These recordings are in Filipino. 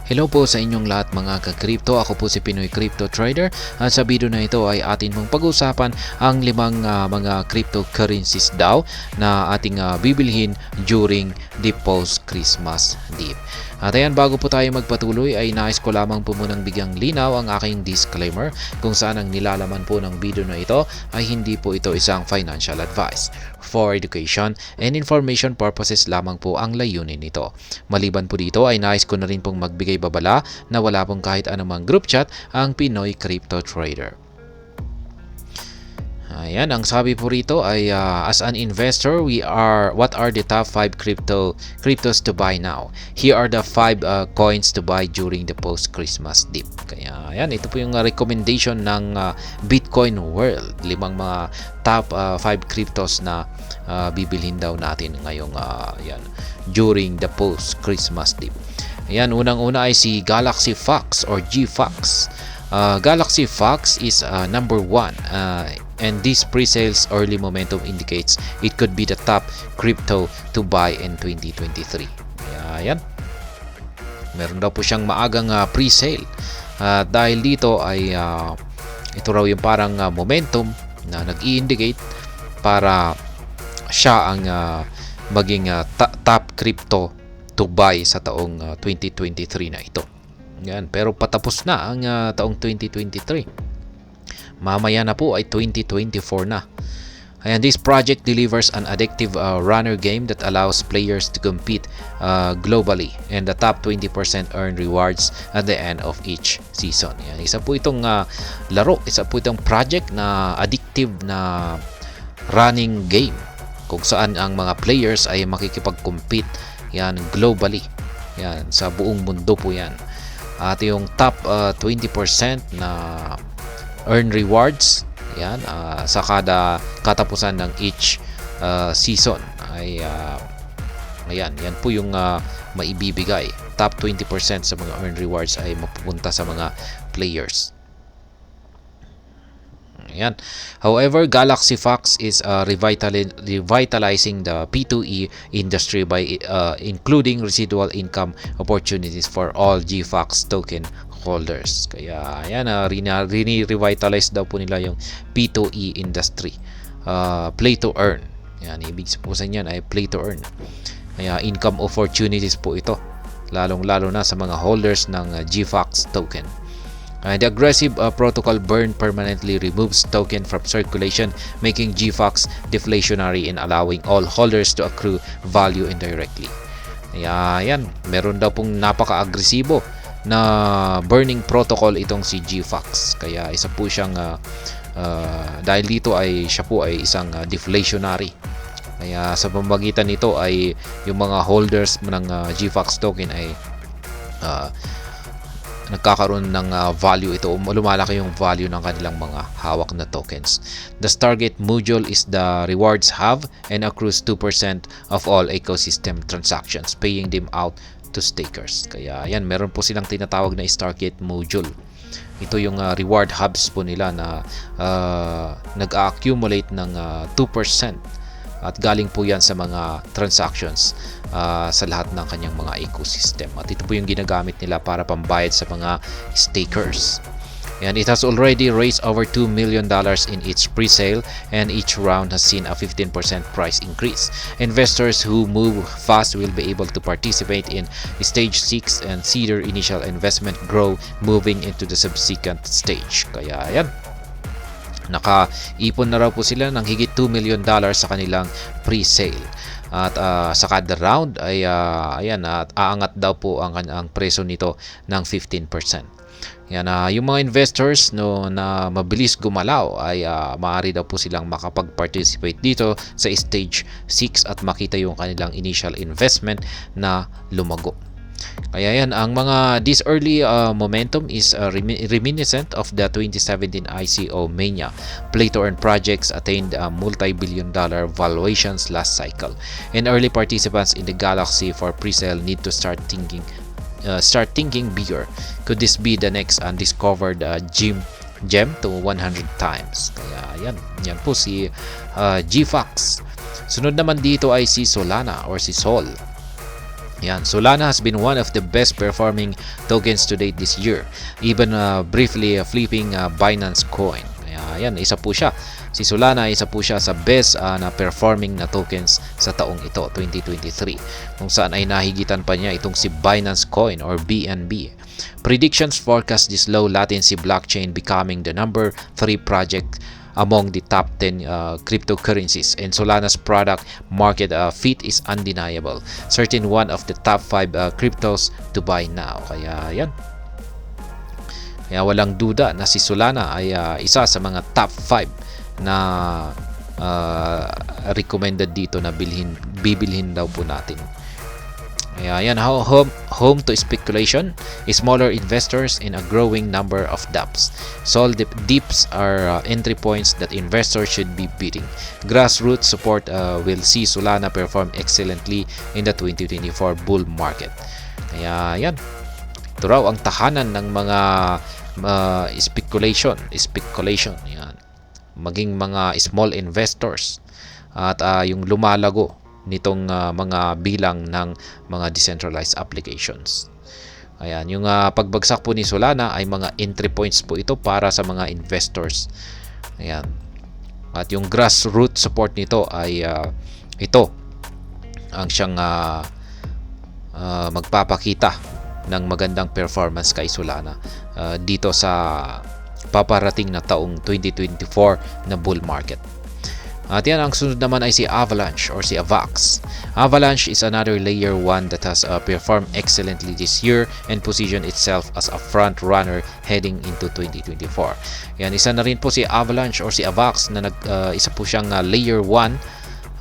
Hello po sa inyong lahat mga ka-crypto. Ako po si Pinoy Crypto Trader at sa video na ito ay atin pong pag-usapan ang limang mga cryptocurrencies daw na ating bibilhin during the post-Christmas dip. At ayan, bago po tayo magpatuloy ay nais ko lamang po munang bigyang linaw ang aking disclaimer kung saan ang nilalaman po ng video na ito ay hindi po ito isang financial advice. For education and information purposes lamang po ang layunin nito. Maliban po dito ay nais ko na rin pong magbigay babala na wala pong kahit anumang group chat ang Pinoy Crypto Trader. Ayan, ang sabi po rito ay as an investor, what are the top 5 cryptos to buy now? Here are the 5 coins to buy during the post-Christmas dip. Kaya ayan, ito po yung recommendation ng Bitcoin World. Limang mga top 5 cryptos na bibilhin daw natin ngayong during the post-Christmas dip. Ayan, unang-una ay si Galaxy Fox or GFox. Galaxy Fox is number 1. And this pre-sales early momentum indicates it could be the top crypto to buy in 2023. Ayan. Meron daw po siyang maagang pre-sale. Dahil dito ay ito raw yung parang momentum na nag-i-indicate para siya ang maging top crypto to buy sa taong 2023 na ito. Ayan. Pero patapos na ang taong 2023. Mamaya na po ay 2024 na. Ayan, this project delivers an addictive runner game that allows players to compete globally, and the top 20% earn rewards at the end of each season. Ayan, isa po itong laro, isa po itong project na addictive na running game kung saan ang mga players ay makikipag-compete yan globally. Yan, sa buong mundo po yan. At yung top 20% na earn rewards yan sa kada katapusan ng each season ay ayan, yan po yung maibibigay. Top 20% sa mga earn rewards ay mapupunta sa mga players. Ayan. However, Galaxy Fox is revitalizing the P2E industry by including residual income opportunities for all GFox token holders. Kaya ayan, revitalize daw po nila yung P2E industry. Play to earn. Yan, ibig sabihin yan ay play to earn. Kaya income opportunities po ito. Lalong-lalo na sa mga holders ng GFox token. The aggressive protocol burn permanently removes token from circulation, making GFox deflationary and allowing all holders to accrue value indirectly. Kaya yan, meron daw pong napaka-agresibo na burning protocol itong si GFox. Kaya isa po siyang dahil dito ay siya po ay isang deflationary. Kaya sa pamamagitan nito ay yung mga holders ng GFox token ay nagkakaroon ng value ito, lumalaki yung value ng kanilang mga hawak na tokens. The Stargate module is the rewards hub and accrues 2% of all ecosystem transactions, paying them out to stakers. Kaya yan, meron po silang tinatawag na Stargate module. Ito yung reward hubs po nila na nag-accumulate ng 2% at galing po yan sa mga transactions sa lahat ng kanyang mga ecosystem. At ito po yung ginagamit nila para pambayad sa mga stakers. And it has already raised over $2 million in its pre-sale, and each round has seen a 15% price increase. Investors who move fast will be able to participate in stage 6 and see their initial investment grow moving into the subsequent stage. Kaya yan, nakaipon na raw po sila ng higit $2 million sa kanilang pre-sale. At sa kada round ay ayan, at aangat daw po ang presyo nito ng 15%. Yan, yung mga investors na mabilis gumalaw ay maaari daw po silang makapag-participate dito sa stage 6 at makita yung kanilang initial investment na lumago. Kaya yan, ang this early momentum is reminiscent of the 2017 ICO mania. Play to earn projects attained multi-billion-dollar valuations last cycle, and early participants in the Galaxy for pre-sale need to start thinking bigger. Could this be the next undiscovered gem to 100 times? Kaya yan po si GFox. Sunod naman dito ay si Solana or si Sol. Yan, Solana has been one of the best performing tokens to date this year, even briefly flipping Binance Coin. Kaya yan, isa po siya. Si Solana, isa po siya sa best na performing na tokens sa taong ito, 2023, kung saan ay nahigitan pa niya itong si Binance Coin or BNB. Predictions forecast this low latency blockchain becoming the number 3 project among the top 10 cryptocurrencies, and Solana's product market fit is undeniable. Certain one of the top 5 cryptos to buy now. Kaya yan. Kaya walang duda na si Solana ay isa sa mga top 5 na recommended dito na bibilhin daw po natin. Kaya yan, home to speculation, smaller investors in a growing number of dApps. Sol dips are entry points that investors should be beating. Grassroots support will see Solana perform excellently in the 2024 bull market. Kaya yan, ito raw ang tahanan ng mga speculation, yan. Maging mga small investors at yung lumalago nitong mga bilang ng mga decentralized applications. Ayan, yung pagbagsak po ni Solana ay mga entry points po ito para sa mga investors. Ayan. At yung grassroots support nito ay ito ang siyang magpapakita ng magandang performance kay Solana dito sa paparating na taong 2024 na bull market. At yan, ang sunod naman ay si Avalanche or si Avax. Avalanche is another layer 1 that has performed excellently this year and positioned itself as a front runner heading into 2024. Yan, isa na rin po si Avalanche or si Avax na isa po siyang layer 1.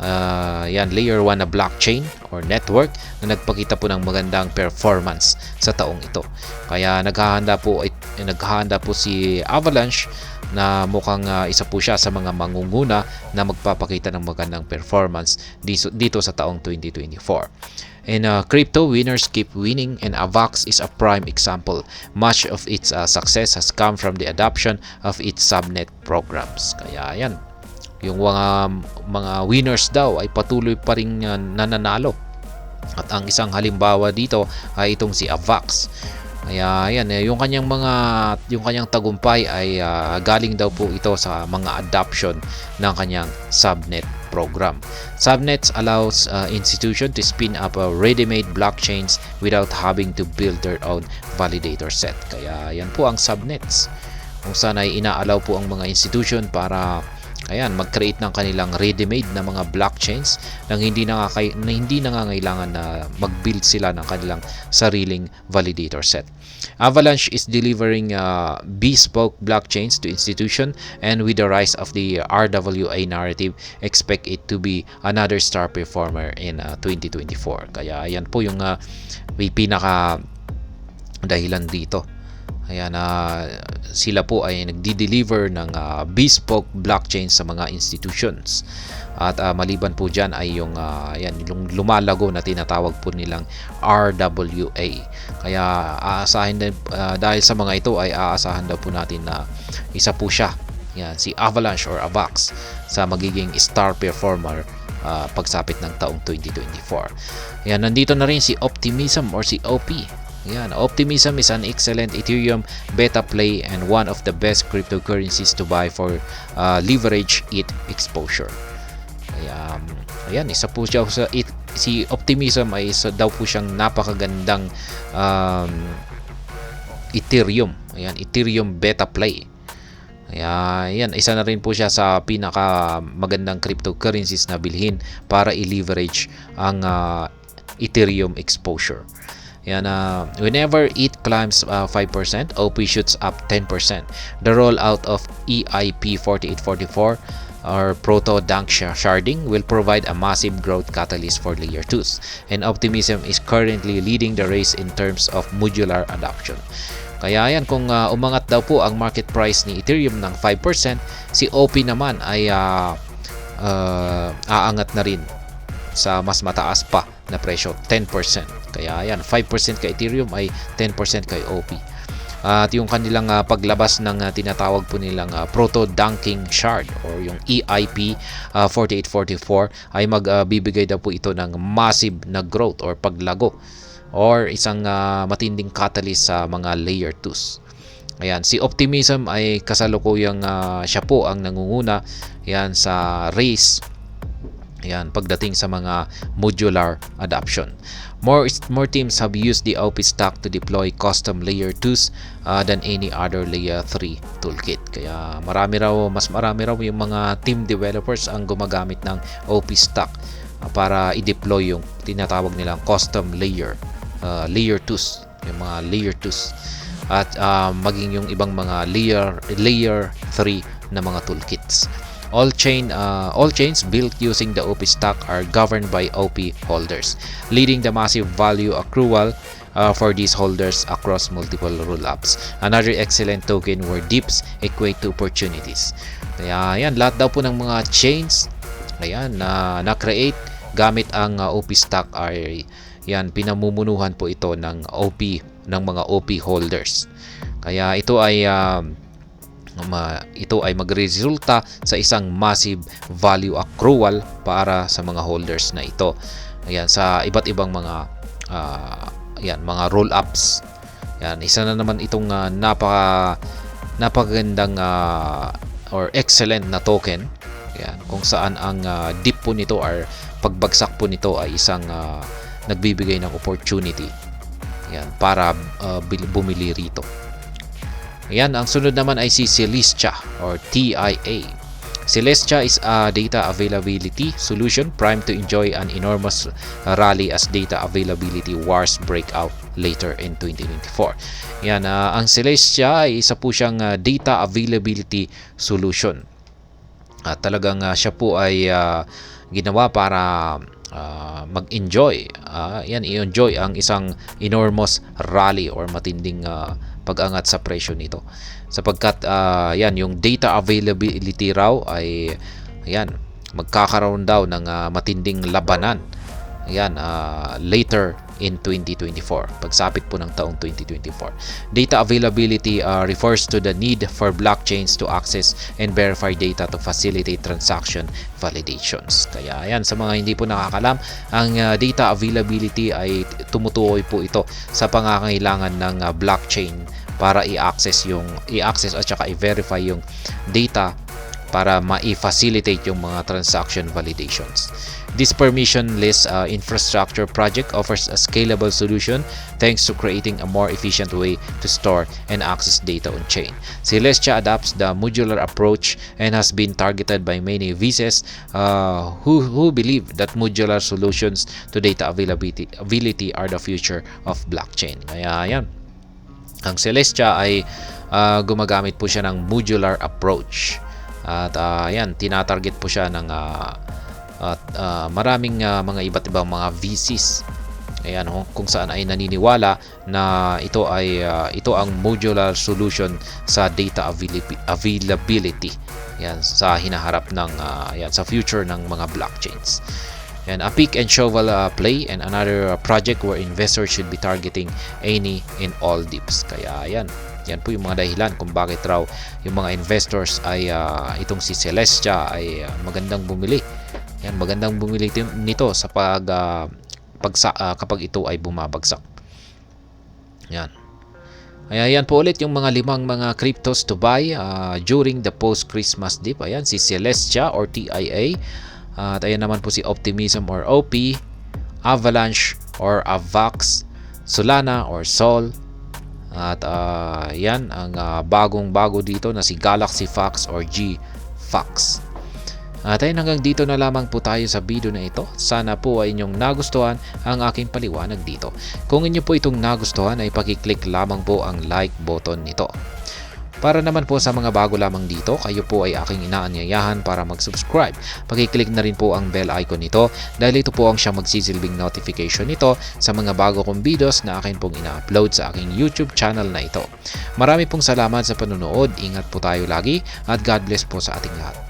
Yan, layer 1 na blockchain or network na nagpakita po ng magandang performance sa taong ito. Kaya naghahanda po si Avalanche na mukhang isa po siya sa mga mangunguna na magpapakita ng magandang performance dito sa taong 2024. And crypto winners keep winning, and Avax is a prime example. Much of its success has come from the adoption of its subnet programs. Kaya yan, yung mga winners daw ay patuloy pa rin nananalo. At ang isang halimbawa dito ay itong si Avax. Kaya yan, yung kanyang tagumpay ay galing daw po ito sa mga adoption ng kanyang subnet program. Subnets allows institution to spin up ready-made blockchains without having to build their own validator set. Kaya yan po ang subnets, kung saan ay inaalaw po ang mga institution para mag-create ng kanilang ready-made na mga blockchains nang hindi nangangailangan na mag-build sila ng kanilang sariling validator set. Avalanche is delivering bespoke blockchains to institution, and with the rise of the RWA narrative, expect it to be another star performer in 2024. Kaya yan po yung may pinaka dahilan dito. Ayan, sila po ay nagdi-deliver ng bespoke blockchain sa mga institutions. At maliban po dyan ay yung lumalago na tinatawag po nilang RWA. Kaya aasahin din, dahil sa mga ito ay aasahan daw po natin na isa po siya, yan, si Avalanche or Avax, sa magiging star performer pagsapit ng taong 2024. Yan, nandito na rin si Optimism or si OP. Yan, Optimism is an excellent Ethereum beta play and one of the best cryptocurrencies to buy for leverage it exposure. Kaya ayan, isa po siya si Optimism ay isa daw po siyang napakagandang Ethereum. Ayan, Ethereum beta play. Kaya yan, isa na rin po siya sa pinaka magandang cryptocurrencies na bilhin para i-leverage ang Ethereum exposure. Yan, whenever it climbs 5%, OP shoots up 10%. The rollout of EIP 4844 or Proto-Dunk sharding will provide a massive growth catalyst for layer 2s, and Optimism is currently leading the race in terms of modular adoption. Kaya yan, kung umangat daw po ang market price ni Ethereum ng 5%, si OP naman ay aangat na rin sa mas mataas pa na presyo, 10%. Kaya yan, 5% kay Ethereum ay 10% kay OP. At yung kanilang paglabas ng tinatawag po nilang Proto Dunking Shard or yung EIP 4844 ay magbibigay daw po ito ng massive na growth or paglago or isang matinding catalyst sa mga layer 2s. Ayan, si Optimism ay kasalukuyang siya po ang nangunguna yan sa race. Ayan, pagdating sa mga modular adoption. More teams have used the OP stack to deploy custom layer 2s than any other layer 3 toolkit. Kaya mas marami raw yung mga team developers ang gumagamit ng OP stack para i-deploy yung tinatawag nilang custom layer 2s, yung mga layer 2s at maging yung ibang mga layer 3 na mga toolkits. All chains built using the OP stack are governed by OP holders, leading the massive value accrual for these holders across multiple rollups. Another excellent token where dips equate to opportunities. Kaya yan, lahat daw po ng mga chains na-create gamit ang OP stack ay yan, pinamumunuhan po ito ng mga OP holders. Kaya ito ay magresulta sa isang massive value accrual para sa mga holders na ito. Ayan, sa iba't ibang mga mga roll-ups. Yan, isa na naman itong napakagandang or excellent na token. Yan, kung saan ang dip po nito or pagbagsak po nito ay isang nagbibigay ng opportunity. Yan, para bumili rito. Ayan, ang sunod naman ay si Celestia or TIA. Celestia is a data availability solution primed to enjoy an enormous rally as data availability wars break out later in 2024. Yan, ang Celestia ay isa po siyang data availability solution. Talagang siya po ay ginawa para mag-enjoy. I-enjoy ang isang enormous rally or matinding pag-angat sa presyo nito. Sapagkat yung data availability raw ay magkakaroon daw ng matinding labanan. Later in 2024, pagsapit po ng taong 2024. Data availability refers to the need for blockchains to access and verify data to facilitate transaction validations. Kaya sa mga hindi po nakakalam, ang data availability ay tumutukoy po ito sa pangangailangan ng blockchain para i-access at saka i-verify yung data para ma-facilitate yung mga transaction validations. This permissionless infrastructure project offers a scalable solution thanks to creating a more efficient way to store and access data on chain. Celestia adopts the modular approach and has been targeted by many VCs who believe that modular solutions to data availability are the future of blockchain. Kaya ang Celestia ay gumagamit po siya ng modular approach. At tinatarget po siya ng maraming mga iba't ibang mga VCs. Ayan, kung saan ay naniniwala na ito ang modular solution sa data availability. Yan, sa hinaharap ng sa future ng mga blockchains. And a pick and shovel play and another project where investors should be targeting any and all dips. Kaya yan po yung mga dahilan kung bakit raw yung mga investors ay itong si Celestia ay magandang bumili. Yan, magandang bumili nito sa kapag ito ay bumabagsak. Yan. Kaya yan po ulit yung mga 5 mga cryptos to buy during the post-Christmas dip. Ayan, si Celestia or TIA. At ayan naman po si Optimism or OP, Avalanche or Avax, Solana or Sol. At yan ang bagong-bago dito na si Galaxy Fox or GFox. At ayun, hanggang dito na lamang po tayo sa video na ito. Sana po ay inyong nagustuhan ang aking paliwanag dito. Kung inyo po itong nagustuhan ay pakiclick lamang po ang like button nito. Para naman po sa mga bago lamang dito, kayo po ay aking inaanyayahan para mag-subscribe. Pakiclick na rin po ang bell icon nito dahil ito po ang siyang magsisilbing notification nito sa mga bago kong videos na akin pong ina-upload sa aking YouTube channel na ito. Marami pong salamat sa panonood, ingat po tayo lagi at God bless po sa ating lahat.